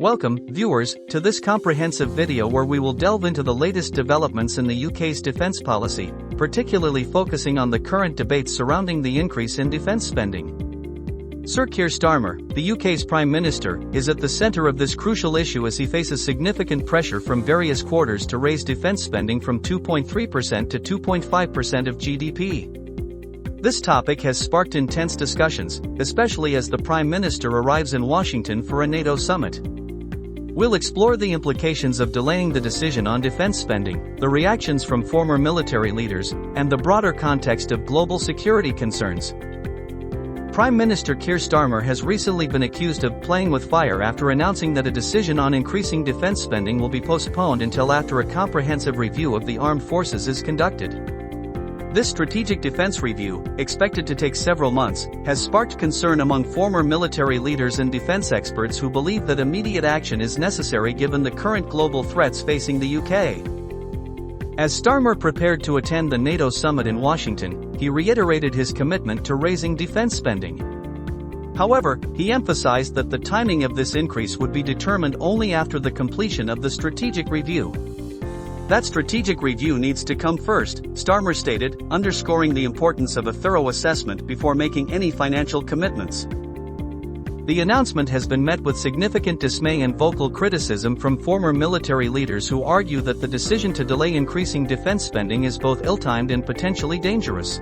Welcome, viewers, to this comprehensive video where we will delve into the latest developments in the UK's defence policy, particularly focusing on the current debates surrounding the increase in defence spending. Sir Keir Starmer, the UK's Prime Minister, is at the centre of this crucial issue as he faces significant pressure from various quarters to raise defence spending from 2.3% to 2.5% of GDP. This topic has sparked intense discussions, especially as the Prime Minister arrives in Washington for a NATO summit. We'll explore the implications of delaying the decision on defense spending, the reactions from former military leaders, and the broader context of global security concerns. Prime Minister Keir Starmer has recently been accused of playing with fire after announcing that a decision on increasing defense spending will be postponed until after a comprehensive review of the armed forces is conducted. This strategic defense review, expected to take several months, has sparked concern among former military leaders and defense experts who believe that immediate action is necessary given the current global threats facing the UK. As Starmer prepared to attend the NATO summit in Washington, he reiterated his commitment to raising defense spending. However, he emphasized that the timing of this increase would be determined only after the completion of the strategic review. That strategic review needs to come first, Starmer stated, underscoring the importance of a thorough assessment before making any financial commitments. The announcement has been met with significant dismay and vocal criticism from former military leaders who argue that the decision to delay increasing defense spending is both ill-timed and potentially dangerous.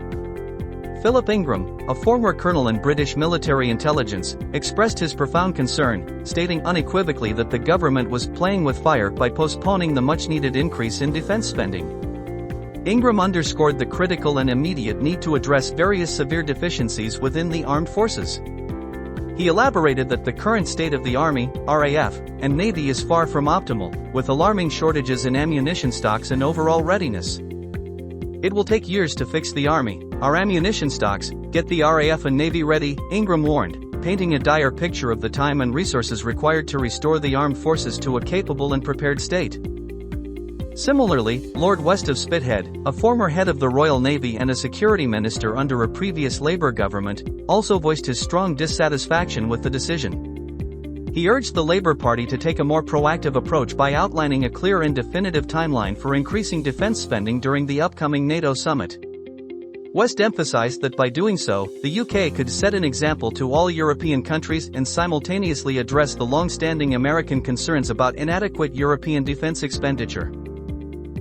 Philip Ingram, a former colonel in British military intelligence, expressed his profound concern, stating unequivocally that the government was playing with fire by postponing the much-needed increase in defense spending. Ingram underscored the critical and immediate need to address various severe deficiencies within the armed forces. He elaborated that the current state of the Army, RAF, and Navy is far from optimal, with alarming shortages in ammunition stocks and overall readiness. It will take years to fix the Army, our ammunition stocks, get the RAF and Navy ready, Ingram warned, painting a dire picture of the time and resources required to restore the armed forces to a capable and prepared state. Similarly, Lord West of Spithead, a former head of the Royal Navy and a security minister under a previous Labour government, also voiced his strong dissatisfaction with the decision. He urged the Labour Party to take a more proactive approach by outlining a clear and definitive timeline for increasing defence spending during the upcoming NATO summit. West emphasised that by doing so, the UK could set an example to all European countries and simultaneously address the long-standing American concerns about inadequate European defence expenditure.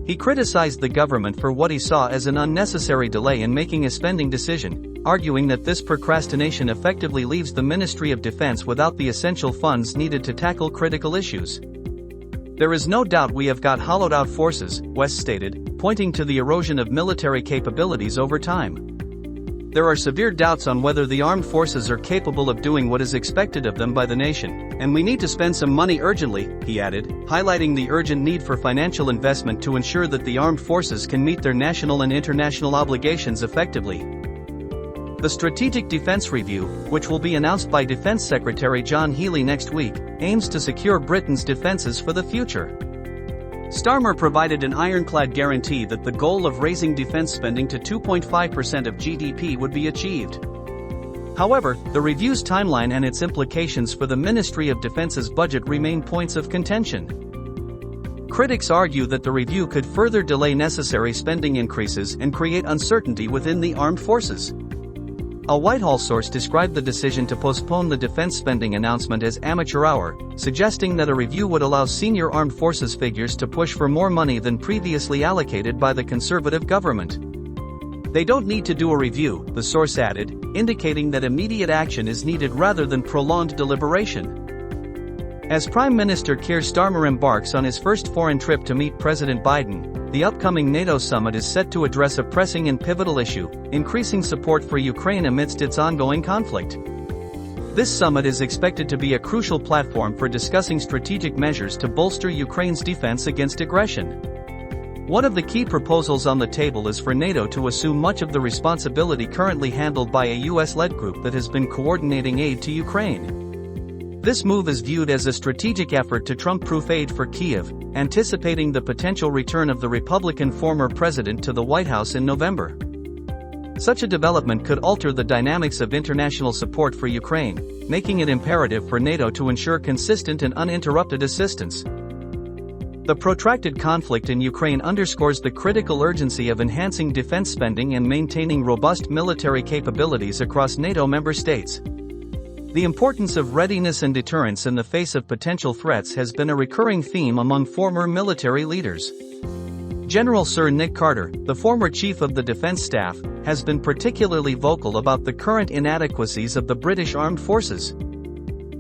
He criticised the government for what he saw as an unnecessary delay in making a spending decision, arguing that this procrastination effectively leaves the Ministry of Defence without the essential funds needed to tackle critical issues. There is no doubt we have got hollowed-out forces, West stated, pointing to the erosion of military capabilities over time. There are severe doubts on whether the armed forces are capable of doing what is expected of them by the nation, and we need to spend some money urgently, he added, highlighting the urgent need for financial investment to ensure that the armed forces can meet their national and international obligations effectively. The Strategic Defence Review, which will be announced by Defence Secretary John Healey next week, aims to secure Britain's defences for the future. Starmer provided an ironclad guarantee that the goal of raising defence spending to 2.5% of GDP would be achieved. However, the review's timeline and its implications for the Ministry of Defence's budget remain points of contention. Critics argue that the review could further delay necessary spending increases and create uncertainty within the armed forces. A Whitehall source described the decision to postpone the defense spending announcement as amateur hour, suggesting that a review would allow senior armed forces figures to push for more money than previously allocated by the Conservative government. They don't need to do a review, the source added, indicating that immediate action is needed rather than prolonged deliberation. As Prime Minister Keir Starmer embarks on his first foreign trip to meet President Biden, the upcoming NATO summit is set to address a pressing and pivotal issue, increasing support for Ukraine amidst its ongoing conflict. This summit is expected to be a crucial platform for discussing strategic measures to bolster Ukraine's defense against aggression. One of the key proposals on the table is for NATO to assume much of the responsibility currently handled by a US-led group that has been coordinating aid to Ukraine. This move is viewed as a strategic effort to trump-proof aid for Kyiv, anticipating the potential return of the Republican former president to the White House in November. Such a development could alter the dynamics of international support for Ukraine, making it imperative for NATO to ensure consistent and uninterrupted assistance. The protracted conflict in Ukraine underscores the critical urgency of enhancing defense spending and maintaining robust military capabilities across NATO member states. The importance of readiness and deterrence in the face of potential threats has been a recurring theme among former military leaders. General Sir Nick Carter, the former Chief of the Defence Staff, has been particularly vocal about the current inadequacies of the British Armed Forces.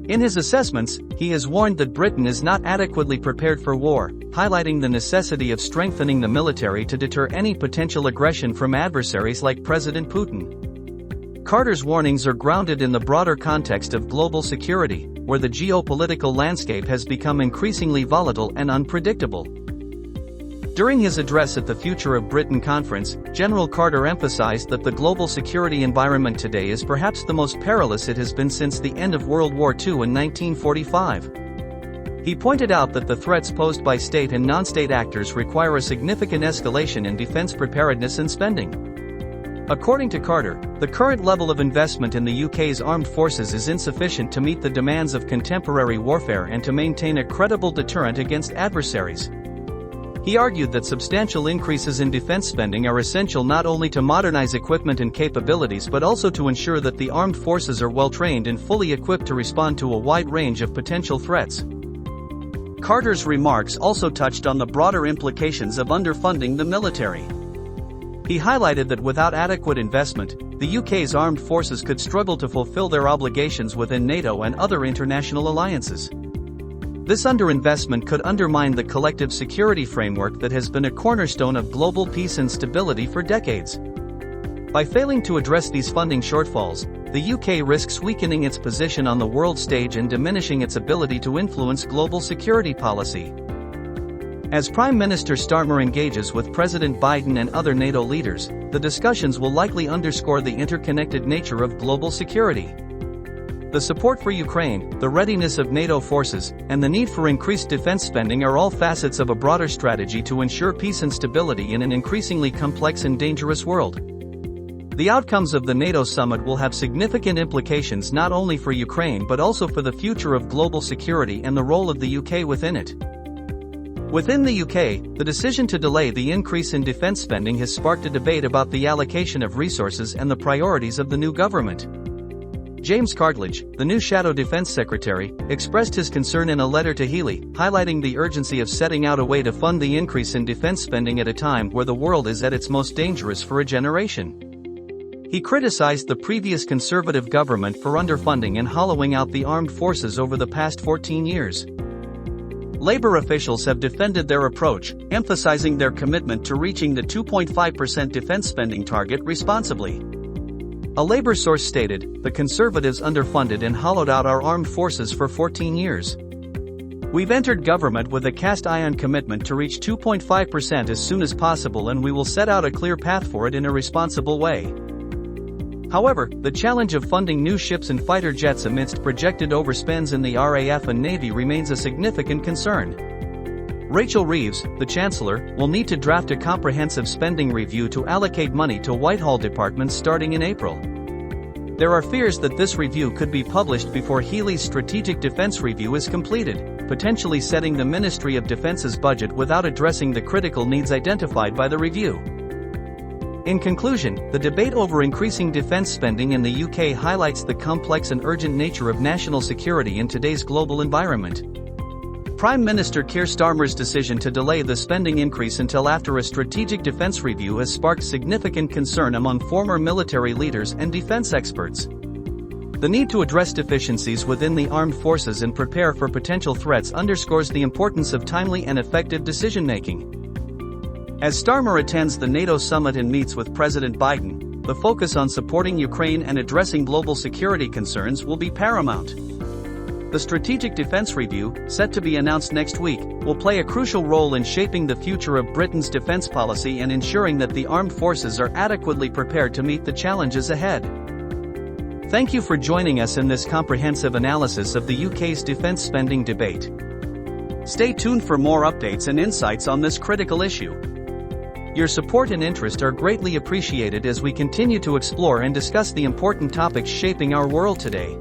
In his assessments, he has warned that Britain is not adequately prepared for war, highlighting the necessity of strengthening the military to deter any potential aggression from adversaries like President Putin. Carter's warnings are grounded in the broader context of global security, where the geopolitical landscape has become increasingly volatile and unpredictable. During his address at the Future of Britain conference, General Carter emphasized that the global security environment today is perhaps the most perilous it has been since the end of World War II in 1945. He pointed out that the threats posed by state and non-state actors require a significant escalation in defense preparedness and spending. According to Carter, the current level of investment in the UK's armed forces is insufficient to meet the demands of contemporary warfare and to maintain a credible deterrent against adversaries. He argued that substantial increases in defense spending are essential not only to modernize equipment and capabilities but also to ensure that the armed forces are well trained and fully equipped to respond to a wide range of potential threats. Carter's remarks also touched on the broader implications of underfunding the military. He highlighted that without adequate investment, the UK's armed forces could struggle to fulfill their obligations within NATO and other international alliances. This underinvestment could undermine the collective security framework that has been a cornerstone of global peace and stability for decades. By failing to address these funding shortfalls, the UK risks weakening its position on the world stage and diminishing its ability to influence global security policy. As Prime Minister Starmer engages with President Biden and other NATO leaders, the discussions will likely underscore the interconnected nature of global security. The support for Ukraine, the readiness of NATO forces, and the need for increased defense spending are all facets of a broader strategy to ensure peace and stability in an increasingly complex and dangerous world. The outcomes of the NATO summit will have significant implications not only for Ukraine but also for the future of global security and the role of the UK within it. Within the UK, the decision to delay the increase in defense spending has sparked a debate about the allocation of resources and the priorities of the new government. James Cartledge, the new Shadow Defense Secretary, expressed his concern in a letter to Healey, highlighting the urgency of setting out a way to fund the increase in defense spending at a time where the world is at its most dangerous for a generation. He criticized the previous Conservative government for underfunding and hollowing out the armed forces over the past 14 years. Labour officials have defended their approach, emphasizing their commitment to reaching the 2.5% defense spending target responsibly. A Labour source stated, "The Conservatives underfunded and hollowed out our armed forces for 14 years. We've entered government with a cast-iron commitment to reach 2.5% as soon as possible, and we will set out a clear path for it in a responsible way." However, the challenge of funding new ships and fighter jets amidst projected overspends in the RAF and Navy remains a significant concern. Rachel Reeves, the Chancellor, will need to draft a comprehensive spending review to allocate money to Whitehall departments starting in April. There are fears that this review could be published before Healey's Strategic Defence Review is completed, potentially setting the Ministry of Defence's budget without addressing the critical needs identified by the review. In conclusion, the debate over increasing defense spending in the UK highlights the complex and urgent nature of national security in today's global environment. Prime Minister Keir Starmer's decision to delay the spending increase until after a strategic defense review has sparked significant concern among former military leaders and defense experts. The need to address deficiencies within the armed forces and prepare for potential threats underscores the importance of timely and effective decision-making. As Starmer attends the NATO summit and meets with President Biden, the focus on supporting Ukraine and addressing global security concerns will be paramount. The Strategic Defence Review, set to be announced next week, will play a crucial role in shaping the future of Britain's defence policy and ensuring that the armed forces are adequately prepared to meet the challenges ahead. Thank you for joining us in this comprehensive analysis of the UK's defence spending debate. Stay tuned for more updates and insights on this critical issue. Your support and interest are greatly appreciated as we continue to explore and discuss the important topics shaping our world today.